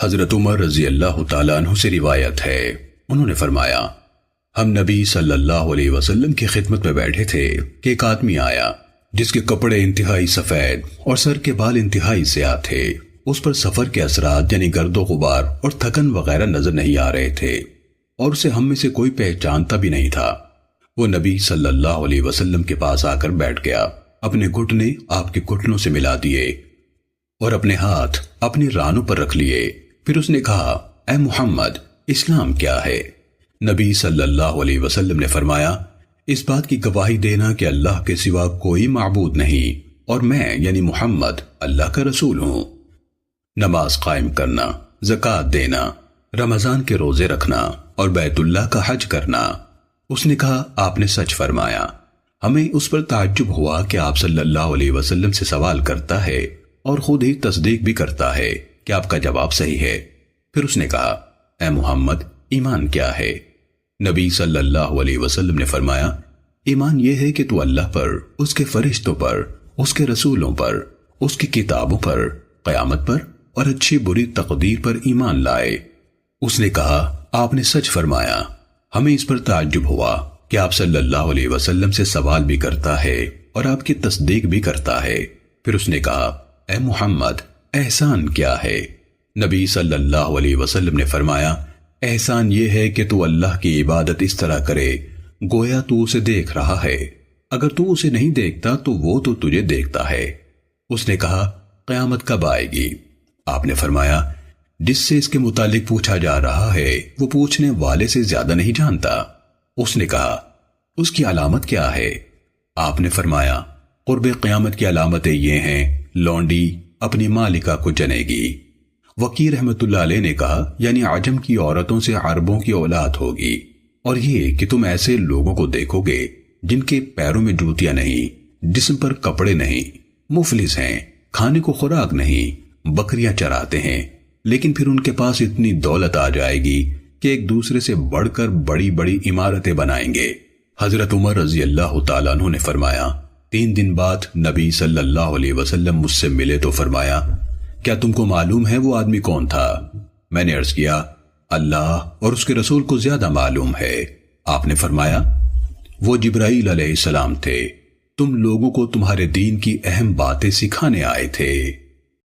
حضرت عمر رضی اللہ تعالیٰ عنہ سے روایت ہے، انہوں نے فرمایا ہم نبی صلی اللہ علیہ وسلم کی خدمت میں بیٹھے تھے کہ ایک آدمی آیا جس کے کپڑے انتہائی سفید اور سر کے بال انتہائی سیاہ تھے۔ اس پر سفر کے اثرات یعنی گرد و غبار اور تھکن وغیرہ نظر نہیں آ رہے تھے، اور اسے ہم میں سے کوئی پہچانتا بھی نہیں تھا۔ وہ نبی صلی اللہ علیہ وسلم کے پاس آ کر بیٹھ گیا، اپنے گھٹنے آپ کے گھٹنوں سے ملا دیے اور اپنے ہاتھ اپنی رانوں پر رکھ لیے۔ پھر اس نے کہا، اے محمد، اسلام کیا ہے؟ نبی صلی اللہ علیہ وسلم نے فرمایا، اس بات کی گواہی دینا کہ اللہ کے سوا کوئی معبود نہیں اور میں یعنی محمد اللہ کا رسول ہوں، نماز قائم کرنا، زکوٰۃ دینا، رمضان کے روزے رکھنا اور بیت اللہ کا حج کرنا۔ اس نے کہا، آپ نے سچ فرمایا۔ ہمیں اس پر تعجب ہوا کہ آپ صلی اللہ علیہ وسلم سے سوال کرتا ہے اور خود ہی تصدیق بھی کرتا ہے کہ آپ کا جواب صحیح ہے۔ پھر اس نے کہا، اے محمد، ایمان کیا ہے؟ نبی صلی اللہ علیہ وسلم نے فرمایا، ایمان یہ ہے کہ تو اللہ پر، اس کے فرشتوں پر، اس کے رسولوں پر، اس کی کتابوں پر، قیامت پر اور اچھی بری تقدیر پر ایمان لائے۔ اس نے کہا، آپ نے سچ فرمایا۔ ہمیں اس پر تعجب ہوا کہ آپ صلی اللہ علیہ وسلم سے سوال بھی کرتا ہے اور آپ کی تصدیق بھی کرتا ہے۔ پھر اس نے کہا، اے محمد، احسان کیا ہے؟ نبی صلی اللہ علیہ وسلم نے فرمایا، احسان یہ ہے کہ تو اللہ کی عبادت اس طرح کرے گویا تو اسے دیکھ رہا ہے، اگر تو اسے نہیں دیکھتا تو وہ تو تجھے دیکھتا ہے۔ اس نے کہا، قیامت کب آئے گی؟ آپ نے فرمایا، جس سے اس کے متعلق پوچھا جا رہا ہے وہ پوچھنے والے سے زیادہ نہیں جانتا۔ اس نے کہا، اس کی علامت کیا ہے؟ آپ نے فرمایا، قرب قیامت کی علامتیں یہ ہیں، لونڈی اپنی مالکہ کو جنے گی۔ وکیع رحمت اللہ علیہ نے کہا، یعنی عجم کی عورتوں سے عربوں کی اولاد ہوگی، اور یہ کہ تم ایسے لوگوں کو دیکھو گے جن کے پیروں میں جوتیاں نہیں، جسم پر کپڑے نہیں، مفلس ہیں، کھانے کو خوراک نہیں، بکریاں چراتے ہیں، لیکن پھر ان کے پاس اتنی دولت آ جائے گی کہ ایک دوسرے سے بڑھ کر بڑی بڑی عمارتیں بنائیں گے۔ حضرت عمر رضی اللہ تعالیٰ عنہ نے فرمایا، 3 دن بعد نبی صلی اللہ علیہ وسلم مجھ سے ملے تو فرمایا، کیا تم کو معلوم ہے وہ آدمی کون تھا؟ میں نے عرض کیا، اللہ اور اس کے رسول کو زیادہ معلوم ہے۔ آپ نے فرمایا، وہ جبرائیل علیہ السلام تھے، تم لوگوں کو تمہارے دین کی اہم باتیں سکھانے آئے تھے۔